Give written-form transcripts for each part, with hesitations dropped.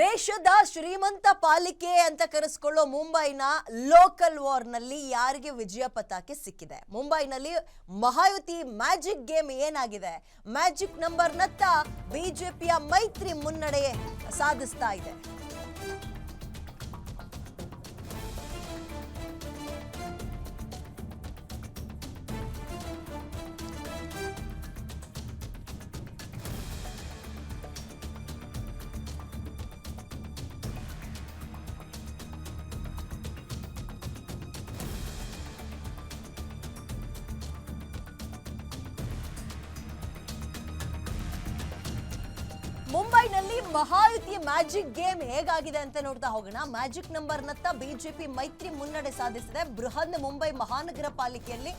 ದೇಶದ ಶ್ರೀಮಂತ ಪಾಲಿಕೆ ಅಂತ ಕರೆಸಿಕೊಳ್ಳೋ ಮುಂಬೈನ ಲೋಕಲ್ ವಾರ್ನಲ್ಲಿ ಯಾರಿಗೆ ವಿಜಯ ಪತಾಕೆ ಸಿಕ್ಕಿದೆ? ಮುಂಬೈನಲ್ಲಿ ಮಹಾಯುತಿ ಮ್ಯಾಜಿಕ್ ಗೇಮ್ ಏನಾಗಿದೆ? ಮ್ಯಾಜಿಕ್ ನಂಬರ್ನತ್ತ ಬಿಜೆಪಿಯ ಮೈತ್ರಿ ಮುನ್ನಡೆ ಸಾಧಿಸ್ತಾ ಇದೆ. ಮುಂಬೈನಲ್ಲಿ ಮಹಾಯುತಿ ಮ್ಯಾಜಿಕ್ ಗೇಮ್ ಹೇಗಾಗಿದೆ ಅಂತ ನೋಡ್ತಾ ಹೋಗೋಣ. ಮ್ಯಾಜಿಕ್ ನಂಬರ್ನತ್ತ ಬಿಜೆಪಿ ಮೈತ್ರಿ ಮುನ್ನಡೆ ಸಾಧಿಸಿದೆ. ಬೃಹನ್ ಮುಂಬೈ ಮಹಾನಗರ ಪಾಲಿಕೆಯಲ್ಲಿ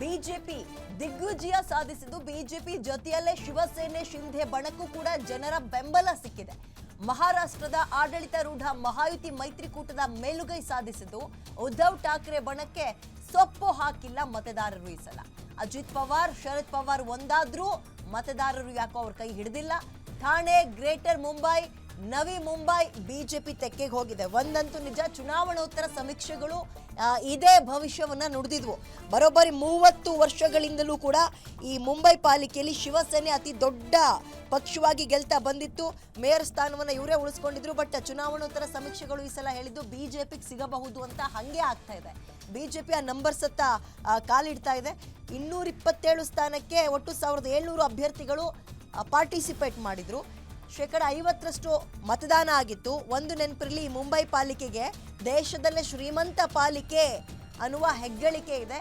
ಬಿಜೆಪಿ ದಿಗ್ವಿಜಯ ಸಾಧಿಸಿದ್ದು, ಬಿಜೆಪಿ ಜೊತೆಯಲ್ಲೇ ಶಿವಸೇನೆ ಶಿಂಧೆ ಬಣಕ್ಕೂ ಕೂಡ ಜನರ ಬೆಂಬಲ ಸಿಕ್ಕಿದೆ. ಮಹಾರಾಷ್ಟ್ರದ ಆಡಳಿತಾರೂಢ ಮಹಾಯುತಿ ಮೈತ್ರಿಕೂಟದ ಮೇಲುಗೈ ಸಾಧಿಸಿದ್ದು, ಉದ್ಧವ್ ಠಾಕ್ರೆ ಬಣಕ್ಕೆ ಸೊಪ್ಪು ಹಾಕಿಲ್ಲ ಮತದಾರರು. ಈ ಸಲ ಅಜಿತ್ ಪವಾರ್, ಶರದ್ ಪವಾರ್ ಒಂದಾದ್ರೂ ಮತದಾರರು ಯಾಕೋ ಅವ್ರ ಕೈ ಹಿಡಿದಿಲ್ಲ. ಠಾಣೆ, ಗ್ರೇಟರ್ ಮುಂಬೈ, ನವಿ ಮುಂಬೈ ಬಿಜೆಪಿ ತೆಕ್ಕೆಗೆ ಹೋಗಿದೆ. ಒಂದಂತೂ ನಿಜ, ಚುನಾವಣೋತ್ತರ ಸಮೀಕ್ಷೆಗಳು ಇದೇ ಭವಿಷ್ಯವನ್ನ ನುಡಿದಿದ್ವು. ಬರೋಬ್ಬರಿ 30 ವರ್ಷಗಳಿಂದಲೂ ಕೂಡ ಈ ಮುಂಬೈ ಪಾಲಿಕೆಯಲ್ಲಿ ಶಿವಸೇನೆ ಅತಿ ದೊಡ್ಡ ಪಕ್ಷವಾಗಿ ಗೆಲ್ತಾ ಬಂದಿತ್ತು. ಮೇಯರ್ ಸ್ಥಾನವನ್ನು ಇವರೇ ಉಳಿಸ್ಕೊಂಡಿದ್ರು. ಬಟ್ ಚುನಾವಣೋತ್ತರ ಸಮೀಕ್ಷೆಗಳು ಈ ಸಲ ಹೇಳಿದ್ದು ಬಿಜೆಪಿಗೆ ಸಿಗಬಹುದು ಅಂತ. ಹಂಗೆ ಆಗ್ತಾ ಇದೆ. ಬಿಜೆಪಿ ಆ ನಂಬರ್ಸ್ ಹತ್ತ ಕಾಲಿಡ್ತಾ ಇದೆ. 227 ಸ್ಥಾನಕ್ಕೆ ಒಟ್ಟು 1700 ಅಭ್ಯರ್ಥಿಗಳು ಪಾರ್ಟಿಸಿಪೇಟ್ ಮಾಡಿದ್ರು. 50% ಮತದಾನ ಆಗಿತ್ತು. ಒಂದು ನೆನಪಿರಲಿ, ಮುಂಬೈ ಪಾಲಿಕೆಗೆ ದೇಶದಲ್ಲೇ ಶ್ರೀಮಂತ ಪಾಲಿಕೆ ಅನ್ನುವ ಹೆಗ್ಗಳಿಕೆ ಇದೆ.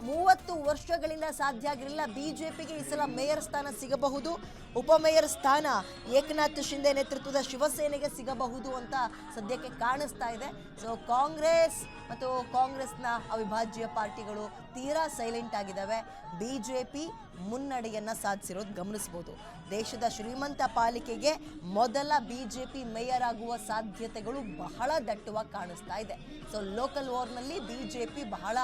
30 ವರ್ಷಗಳಿಂದ ಸಾಧ್ಯ ಆಗಿರಲಿಲ್ಲ. ಬಿಜೆಪಿಗೆ ಈ ಸಲ ಮೇಯರ್ ಸ್ಥಾನ ಸಿಗಬಹುದು. ಉಪಮೇಯರ್ ಸ್ಥಾನ ಏಕನಾಥ್ ಶಿಂದೆ ನೇತೃತ್ವದ ಶಿವಸೇನೆಗೆ ಸಿಗಬಹುದು ಅಂತ ಸದ್ಯಕ್ಕೆ ಕಾಣಿಸ್ತಾ ಇದೆ. ಸೊ ಕಾಂಗ್ರೆಸ್ ಮತ್ತು ಕಾಂಗ್ರೆಸ್ನ ಅವಿಭಾಜ್ಯ ಪಾರ್ಟಿಗಳು ತೀರಾ ಸೈಲೆಂಟ್ ಆಗಿದ್ದಾವೆ. ಬಿಜೆಪಿ ಮುನ್ನಡೆಯನ್ನ ಸಾಧಿಸಿರೋದು ಗಮನಿಸಬಹುದು. ದೇಶದ ಶ್ರೀಮಂತ ಪಾಲಿಕೆಗೆ ಮೊದಲ ಬಿಜೆಪಿ ಮೇಯರ್ ಆಗುವ ಸಾಧ್ಯತೆಗಳು ಬಹಳ ದಟ್ಟವಾಗಿ ಕಾಣಿಸ್ತಾ ಇದೆ. ಸೊ ಲೋಕಲ್ ವಾರ್ನಲ್ಲಿ ಬಿಜೆಪಿ ಬಹಳ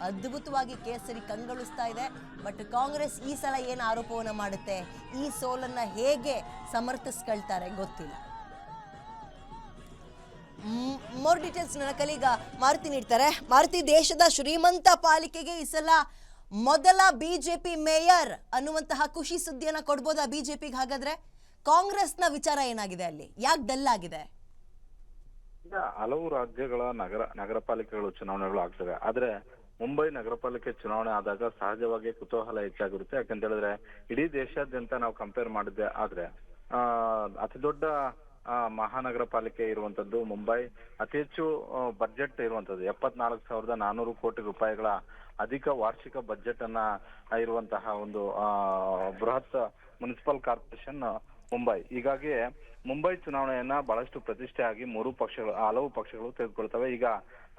ಅದ್ಭುತವಾಗಿ ಕೇಸರಿ ಕಂಗೊಳಿಸ್ತಾ ಇದೆ. ಬಟ್ ಕಾಂಗ್ರೆಸ್ ಈ ಸಲ ಏನು ಆರೋಪವನ್ನ ಮಾಡುತ್ತೆ, ಈ ಸೋಲನ್ನ ಹೇಗೆ ಸಮರ್ಥಿಸ್ಕೊಳ್ತಾರೆ ಗೊತ್ತಿಲ್ಲ. ಮೋರ್ ಡೀಟೇಲ್ಸ್ ನನ್ನ ಕಲೀಗ ಮಾರುತಿ ನೀಡ್ತಾರೆ. ಮಾರುತಿ, ದೇಶದ ಶ್ರೀಮಂತ ಪಾಲಿಕೆಗೆ ಈ ಸಲ ಮೊದಲ ಬಿಜೆಪಿ ಮೇಯರ್ ಅನ್ನುವಂತಹ ಖುಷಿ ಸುದ್ದಿಯನ್ನ ಕೊಡ್ಬೋದಾ ಬಿಜೆಪಿಗೆ? ಹಾಗಾದ್ರೆ ಕಾಂಗ್ರೆಸ್ನ ವಿಚಾರ ಏನಾಗಿದೆ? ಅಲ್ಲಿ ಯಾಕೆ ಡಲ್ ಆಗಿದೆ? ಹಲವು ರಾಜ್ಯಗಳ ನಗರ ಪಾಲಿಕೆಗಳು ಚುನಾವಣೆಗಳು ಆಗ್ತವೆ. ಆದ್ರೆ ಮುಂಬೈ ನಗರ ಪಾಲಿಕೆ ಚುನಾವಣೆ ಆದಾಗ ಸಹಜವಾಗಿ ಕುತೂಹಲ ಹೆಚ್ಚಾಗಿರುತ್ತೆ. ಯಾಕಂತ ಹೇಳಿದ್ರೆ ಇಡೀ ದೇಶಾದ್ಯಂತ ನಾವು ಕಂಪೇರ್ ಮಾಡಿದ್ದೆ ಆದ್ರೆ ಅತಿ ದೊಡ್ಡ ಮಹಾನಗರ ಪಾಲಿಕೆ ಇರುವಂತದ್ದು ಮುಂಬೈ. ಅತಿ ಹೆಚ್ಚು ಬಜೆಟ್ ಇರುವಂತದ್ದು 74,400 ಕೋಟಿ ರೂಪಾಯಿಗಳ ಅಧಿಕ ವಾರ್ಷಿಕ ಬಜೆಟ್ ಅನ್ನ ಇರುವಂತಹ ಒಂದು ಬೃಹತ್ ಮುನ್ಸಿಪಲ್ ಕಾರ್ಪೊರೇಷನ್ ಮುಂಬೈ. ಹೀಗಾಗಿ ಮುಂಬೈ ಚುನಾವಣೆಯನ್ನ ಬಹಳಷ್ಟು ಪ್ರತಿಷ್ಠೆಯಾಗಿ ಹಲವು ಪಕ್ಷಗಳು ತೆಗೆದುಕೊಳ್ತವೆ. ಈಗ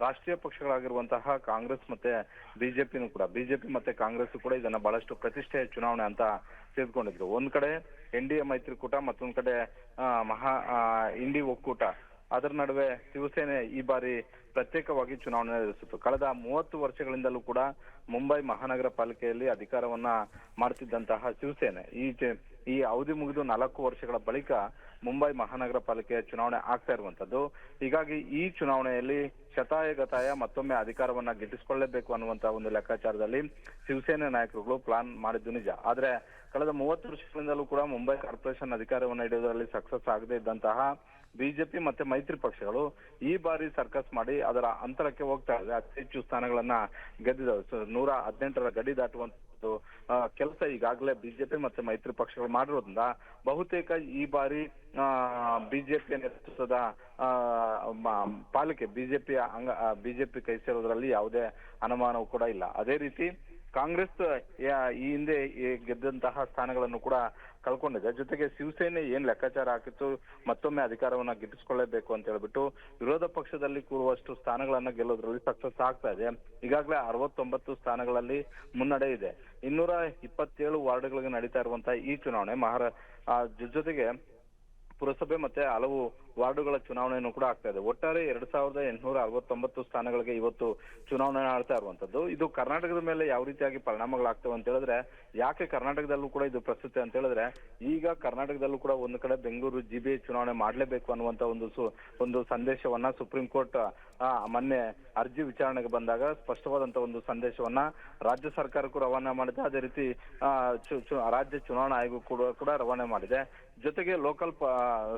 ರಾಷ್ಟ್ರೀಯ ಪಕ್ಷಗಳಾಗಿರುವಂತಹ ಕಾಂಗ್ರೆಸ್ ಮತ್ತೆ ಬಿಜೆಪಿ ಮತ್ತೆ ಕಾಂಗ್ರೆಸ್ ಕೂಡ ಇದನ್ನ ಬಹಳಷ್ಟು ಪ್ರತಿಷ್ಠೆಯ ಚುನಾವಣೆ ಅಂತ ತೆಗೆದುಕೊಂಡಿದ್ರು. ಒಂದ್ ಕಡೆ NDA ಮೈತ್ರಿಕೂಟ, ಮತ್ತೊಂದ್ ಕಡೆ ಇಂಡಿ ಒಕ್ಕೂಟ. ಅದರ ನಡುವೆ ಶಿವಸೇನೆ ಈ ಬಾರಿ ಪ್ರತ್ಯೇಕವಾಗಿ ಚುನಾವಣೆ ನಡೆಸಿತ್ತು. ಕಳೆದ 30 ವರ್ಷಗಳಿಂದಲೂ ಕೂಡ ಮುಂಬೈ ಮಹಾನಗರ ಪಾಲಿಕೆಯಲ್ಲಿ ಅಧಿಕಾರವನ್ನ ಮಾಡ್ತಿದ್ದಂತಹ ಶಿವಸೇನೆ ಈ ಅವಧಿ ಮುಗಿದು 4 ವರ್ಷಗಳ ಬಳಿಕ ಮುಂಬೈ ಮಹಾನಗರ ಪಾಲಿಕೆಯ ಚುನಾವಣೆ ಆಗ್ತಾ ಇರುವಂತದ್ದು. ಹೀಗಾಗಿ ಈ ಚುನಾವಣೆಯಲ್ಲಿ ಶತಾಯಗತಾಯ ಮತ್ತೊಮ್ಮೆ ಅಧಿಕಾರವನ್ನ ಗಿಟ್ಟಿಸಿಕೊಳ್ಳಲೇಬೇಕು ಅನ್ನುವಂತಹ ಒಂದು ಲೆಕ್ಕಾಚಾರದಲ್ಲಿ ಶಿವಸೇನೆ ನಾಯಕರುಗಳು ಪ್ಲಾನ್ ಮಾಡಿದ್ದು ನಿಜ. ಆದ್ರೆ ಕಳೆದ 30 ವರ್ಷಗಳಿಂದಲೂ ಕೂಡ ಮುಂಬೈ ಕಾರ್ಪೊರೇಷನ್ ಅಧಿಕಾರವನ್ನ ಹಿಡಿಯೋದ್ರಲ್ಲಿ ಸಕ್ಸಸ್ ಆಗದೆ ಇದ್ದಂತಹ ಬಿಜೆಪಿ ಮತ್ತೆ ಮೈತ್ರಿ ಪಕ್ಷಗಳು ಈ ಬಾರಿ ಸರ್ಕಸ್ ಮಾಡಿ ಅದರ ಅಂತರಕ್ಕೆ ಹೋಗ್ತಾ ಇದೆ. ಅತಿ ಹೆಚ್ಚು ಸ್ಥಾನಗಳನ್ನ ಗೆದ್ದಿದ್ದಾವೆ. 118ರ ಗಡಿ ದಾಟುವಂತದ್ದು ಕೆಲಸ ಈಗಾಗಲೇ ಬಿಜೆಪಿ ಮತ್ತೆ ಮೈತ್ರಿ ಪಕ್ಷಗಳು ಮಾಡಿರೋದ್ರಿಂದ ಬಹುತೇಕ ಈ ಬಾರಿ ಬಿಜೆಪಿಯ ನೇತೃತ್ವದ ಪಾಲಿಕೆ ಬಿಜೆಪಿ ಕೈ ಸೇರೋದ್ರಲ್ಲಿ ಯಾವುದೇ ಅನುಮಾನವೂ ಕೂಡ ಇಲ್ಲ. ಅದೇ ರೀತಿ ಕಾಂಗ್ರೆಸ್ ಈ ಹಿಂದೆ ಗೆದ್ದಂತಹ ಸ್ಥಾನಗಳನ್ನು ಕೂಡ ಕಳ್ಕೊಂಡಿದೆ. ಜೊತೆಗೆ ಶಿವಸೇನೆ ಏನ್ ಲೆಕ್ಕಾಚಾರ ಹಾಕಿತ್ತು, ಮತ್ತೊಮ್ಮೆ ಅಧಿಕಾರವನ್ನ ಗಿಟ್ಟಿಸಿಕೊಳ್ಳಬೇಕು ಅಂತ ಹೇಳ್ಬಿಟ್ಟು ವಿರೋಧ ಪಕ್ಷದಲ್ಲಿ ಕೂರುವಷ್ಟು ಸ್ಥಾನಗಳನ್ನ ಗೆಲ್ಲೋದ್ರಲ್ಲಿ ಸಕ್ಸಸ್ ಆಗ್ತಾ ಇದೆ. ಈಗಾಗಲೇ 69 ಸ್ಥಾನಗಳಲ್ಲಿ ಮುನ್ನಡೆ ಇದೆ. 227 ವಾರ್ಡ್ಗಳಿಗೆ ನಡೀತಾ ಇರುವಂತಹ ಈ ಚುನಾವಣೆ ಜೊತೆಗೆ ಪುರಸಭೆ ಮತ್ತೆ ಹಲವು ವಾರ್ಡುಗಳ ಚುನಾವಣೆಯನ್ನು ಕೂಡ ಆಗ್ತಾ ಇದೆ. ಒಟ್ಟಾರೆ 2869 ಸ್ಥಾನಗಳಿಗೆ ಇವತ್ತು ಚುನಾವಣೆ ಆಡ್ತಾ ಇರುವಂತದ್ದು. ಇದು ಕರ್ನಾಟಕದ ಮೇಲೆ ಯಾವ ರೀತಿಯಾಗಿ ಪರಿಣಾಮಗಳಾಗ್ತವೆ ಅಂತ ಹೇಳಿದ್ರೆ, ಯಾಕೆ ಕರ್ನಾಟಕದಲ್ಲೂ ಕೂಡ ಇದು ಪ್ರಸ್ತುತ ಅಂತ ಹೇಳಿದ್ರೆ, ಈಗ ಕರ್ನಾಟಕದಲ್ಲೂ ಕೂಡ ಒಂದು ಕಡೆ ಬೆಂಗಳೂರು GBA ಚುನಾವಣೆ ಮಾಡ್ಲೇಬೇಕು ಅನ್ನುವಂತ ಒಂದು ಸಂದೇಶವನ್ನ ಸುಪ್ರೀಂ ಕೋರ್ಟ್ ಮೊನ್ನೆ ಅರ್ಜಿ ವಿಚಾರಣೆಗೆ ಬಂದಾಗ ಸ್ಪಷ್ಟವಾದಂತ ಒಂದು ಸಂದೇಶವನ್ನ ರಾಜ್ಯ ಸರ್ಕಾರಕ್ಕೂ ರವಾನೆ ಮಾಡಿದೆ. ಅದೇ ರೀತಿ ರಾಜ್ಯ ಚುನಾವಣಾ ಆಯೋಗ ಕೂಡ ರವಾನೆ ಮಾಡಿದೆ. ಜೊತೆಗೆ ಲೋಕಲ್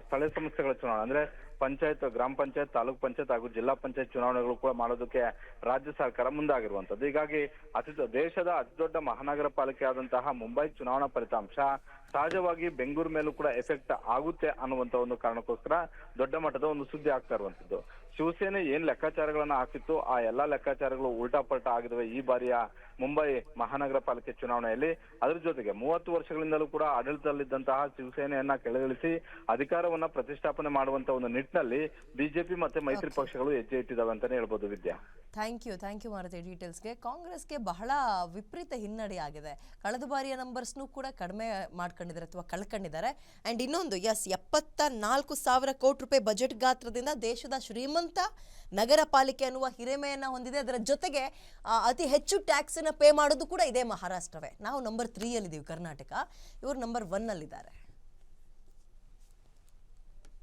ಸ್ಥಳೀಯ ಸಂಸ್ಥೆಗಳ ಚುನಾವಣೆ ಅಂದ್ರೆ ಪಂಚಾಯತ್, ಗ್ರಾಮ ಪಂಚಾಯತ್, ತಾಲೂಕ್ ಪಂಚಾಯತ್ ಹಾಗೂ ಜಿಲ್ಲಾ ಪಂಚಾಯತ್ ಚುನಾವಣೆಗಳು ಕೂಡ ಮಾಡೋದಕ್ಕೆ ರಾಜ್ಯ ಸರ್ಕಾರ ಮುಂದಾಗಿರುವಂತದ್ದು. ಹೀಗಾಗಿ ದೇಶದ ಅತಿ ದೊಡ್ಡ ಮಹಾನಗರ ಪಾಲಿಕೆ ಆದಂತಹ ಮುಂಬೈ ಚುನಾವಣಾ ಫಲಿತಾಂಶ ಸಹಜವಾಗಿ ಬೆಂಗಳೂರು ಮೇಲೂ ಕೂಡ ಎಫೆಕ್ಟ್ ಆಗುತ್ತೆ ಅನ್ನುವಂತ ಒಂದು ಕಾರಣಕ್ಕೋಸ್ಕರ ದೊಡ್ಡ ಮಟ್ಟದ ಒಂದು ಸುದ್ದಿ ಆಗ್ತಾ ಇರುವಂತದ್ದು. ಶಿವಸೇನೆ ಏನ್ ಲೆಕ್ಕಾಚಾರಗಳನ್ನ ಹಾಕಿತ್ತು, ಆ ಎಲ್ಲಾ ಲೆಕ್ಕಾಚಾರಗಳು ಉಲ್ಟಾ ಪಲ್ಟಾ ಆಗಿದವೆ ಈ ಬಾರಿಯ ಮುಂಬೈ ಮಹಾನಗರ ಪಾಲಿಕೆ ಚುನಾವಣೆಯಲ್ಲಿ. ಅದ್ರ ಜೊತೆಗೆ 30 ವರ್ಷಗಳಿಂದಲೂ ಕೂಡ ಆಡಳಿತದಲ್ಲಿದ್ದಂತಹ ಶಿವಸೇನೆಯನ್ನ ಕೆಳಗಿಳಿಸಿ ಅಧಿಕಾರವನ್ನ ಪ್ರತಿಷ್ಠಾಪನೆ ಮಾಡುವಂತ ಒಂದು ನಿಟ್ಟಿನಲ್ಲಿ ಬಿಜೆಪಿ ಮತ್ತೆ ಮೈತ್ರಿ ಪಕ್ಷಗಳು ಹೆಜ್ಜೆ ಇಟ್ಟಿದ್ದಾವೆ ಅಂತಾನೆ ಹೇಳ್ಬೋದು ವಿದ್ಯಾ. ಥ್ಯಾಂಕ್ ಯು ಮಾರುತಿ ಡೀಟೇಲ್ಸ್ಗೆ. ಕಾಂಗ್ರೆಸ್ಗೆ ಬಹಳ ವಿಪರೀತ ಹಿನ್ನಡೆ ಆಗಿದೆ. ಕಳೆದ ಬಾರಿಯ ನಂಬರ್ಸ್ನೂ ಕೂಡ ಕಡಿಮೆ ಮಾಡ್ಕೊಂಡಿದ್ದಾರೆ ಅಥವಾ ಕಳ್ಕೊಂಡಿದ್ದಾರೆ. ಅಂಡ್ ಇನ್ನೊಂದು 74,000 ಕೋಟಿ ರೂಪಾಯಿ ಬಜೆಟ್ ಗಾತ್ರದಿಂದ ದೇಶದ ಶ್ರೀಮಂತ ನಗರ ಪಾಲಿಕೆ ಅನ್ನುವ ಹಿರಿಮೆಯನ್ನ ಹೊಂದಿದೆ. ಅದರ ಜೊತೆಗೆ ಅತಿ ಹೆಚ್ಚು ಟ್ಯಾಕ್ಸ್ ಅನ್ನ ಪೇ ಮಾಡೋದು ಕೂಡ ಇದೇ ಮಹಾರಾಷ್ಟ್ರವೇ. ನಾವು ನಂಬರ್ 3 ಅಲ್ಲಿದ್ದೀವಿ ಕರ್ನಾಟಕ, ಇವರು ನಂಬರ್ 1 ಅಲ್ಲಿದ್ದಾರೆ.